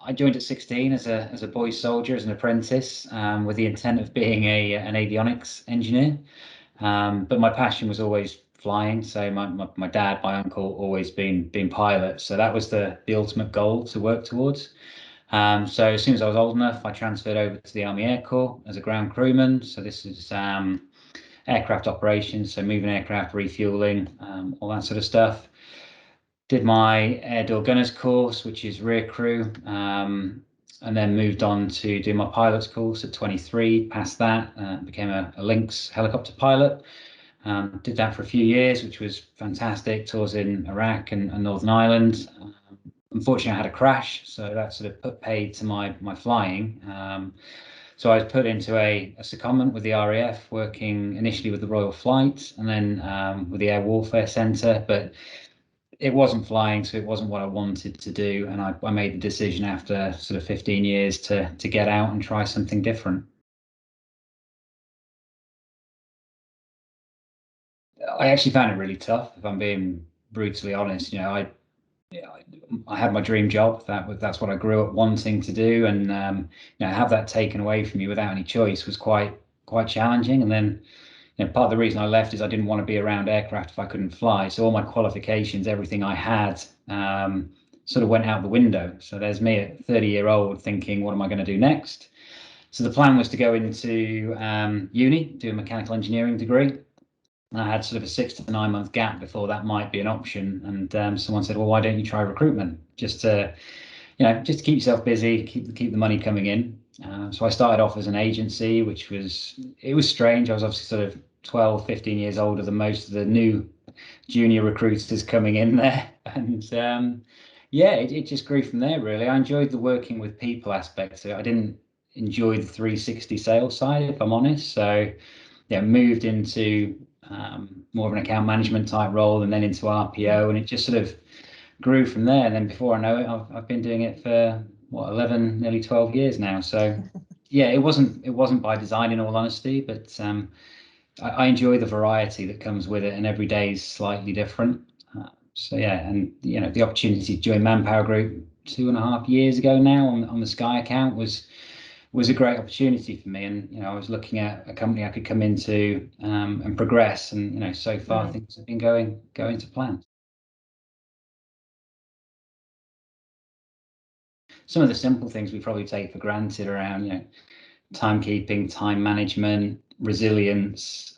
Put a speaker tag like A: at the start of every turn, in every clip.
A: I joined at 16 as a boy soldier, as an apprentice, with the intent of being an avionics engineer. But my passion was always flying. So my dad, my uncle, always been pilots. So that was the ultimate goal to work towards. So as soon as I was old enough, I transferred over to the Army Air Corps as a ground crewman. So this is aircraft operations, so moving aircraft, refueling, all that sort of stuff. Did my air door gunners course, which is rear crew, and then moved on to do my pilot's course at 23. Passed that, became a Lynx helicopter pilot. Did that for a few years, which was fantastic. Tours in Iraq and Northern Ireland. Unfortunately, I had a crash, so that sort of put paid to my flying. So I was put into a secondment with the RAF, working initially with the Royal Flight and then with the Air Warfare Centre, but it wasn't flying, so it wasn't what I wanted to do. And I made the decision after sort of 15 years to get out and try something different. I actually found it really tough, if I'm being brutally honest. I had my dream job. That's what I grew up wanting to do, and have that taken away from you without any choice was quite challenging. And then part of the reason I left is I didn't want to be around aircraft if I couldn't fly. So all my qualifications, everything I had, sort of went out the window. So there's me at 30-year-old thinking, what am I going to do next? So the plan was to go into uni, do a mechanical engineering degree. And I had sort of a 6 to 9 month gap before that might be an option. And someone said, well, why don't you try recruitment? Just to keep yourself busy, keep the money coming in. So I started off as an agency, which was strange. I was obviously sort of 12, 15 years older than most of the new junior recruiters coming in there. And it just grew from there, really. I enjoyed the working with people aspect. So I didn't enjoy the 360 sales side, if I'm honest. So moved into more of an account management type role and then into RPO, and it just sort of grew from there. And then before I know it, I've been doing it for 11, nearly 12 years now. So it wasn't by design, in all honesty, but I enjoy the variety that comes with it, and every day is slightly different. And the opportunity to join Manpower Group 2.5 years ago now on the Sky account was a great opportunity for me. And I was looking at a company I could come into and progress, and so far things have been going to plan. Some of the simple things we probably take for granted around timekeeping, time management, resilience,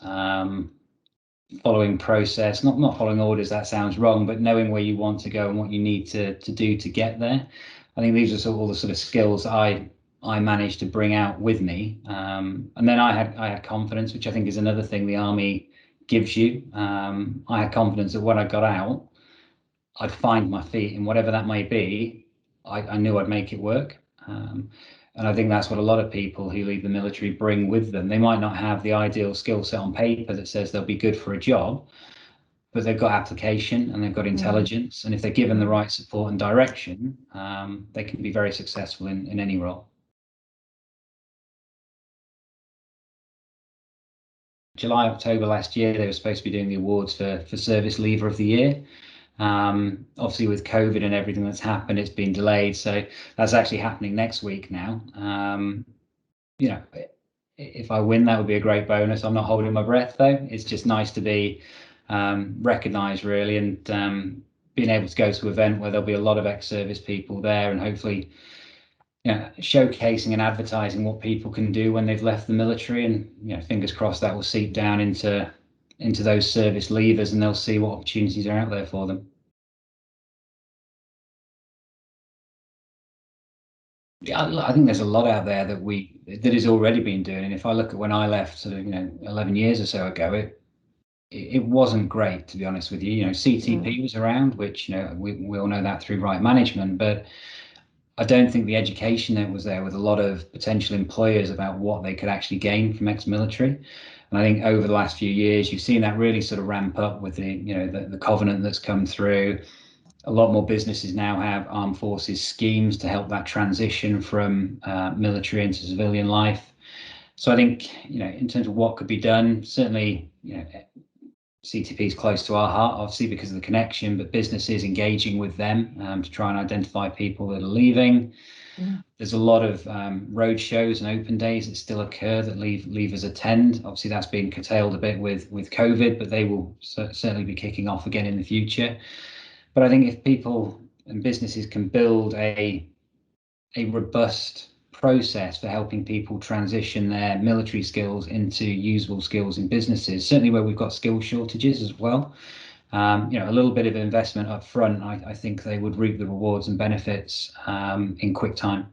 A: following process, not following orders, that sounds wrong, but knowing where you want to go and what you need to do to get there. I think these are all the sort of skills I managed to bring out with me. And then I had confidence, which I think is another thing the Army gives you. I had confidence that when I got out, I'd find my feet in whatever that may be. I knew I'd make it work. And I think that's what a lot of people who leave the military bring with them. They might not have the ideal skill set on paper that says they'll be good for a job, but they've got application and they've got intelligence. And if they're given the right support and direction, they can be very successful in any role. July, October last year, they were supposed to be doing the awards for Service Leaver of the Year. Obviously with COVID and everything that's happened, it's been delayed. So that's actually happening next week now. If I win, that would be a great bonus. I'm not holding my breath though. It's just nice to be recognised, really, and being able to go to an event where there'll be a lot of ex-service people there, and hopefully showcasing and advertising what people can do when they've left the military. And fingers crossed that will seep down into those service leavers, and they'll see what opportunities are out there for them. I think there's a lot out there that is already being doing. And if I look at when I left sort of 11 years or so ago, it wasn't great, to be honest with you. CTP was around, which we all know that through right management, but I don't think the education that was there with a lot of potential employers about what they could actually gain from ex-military. And I think over the last few years, you've seen that really sort of ramp up with the covenant that's come through. A lot more businesses now have armed forces schemes to help that transition from military into civilian life. So I think, in terms of what could be done, certainly, CTP is close to our heart, obviously, because of the connection, but businesses engaging with them to try and identify people that are leaving. There's a lot of road shows and open days that still occur that leavers attend. Obviously, that's been curtailed a bit with COVID, but they will certainly be kicking off again in the future. But I think if people and businesses can build a robust process for helping people transition their military skills into usable skills in businesses, certainly where we've got skill shortages as well. A little bit of investment up front, I think they would reap the rewards and benefits in quick time.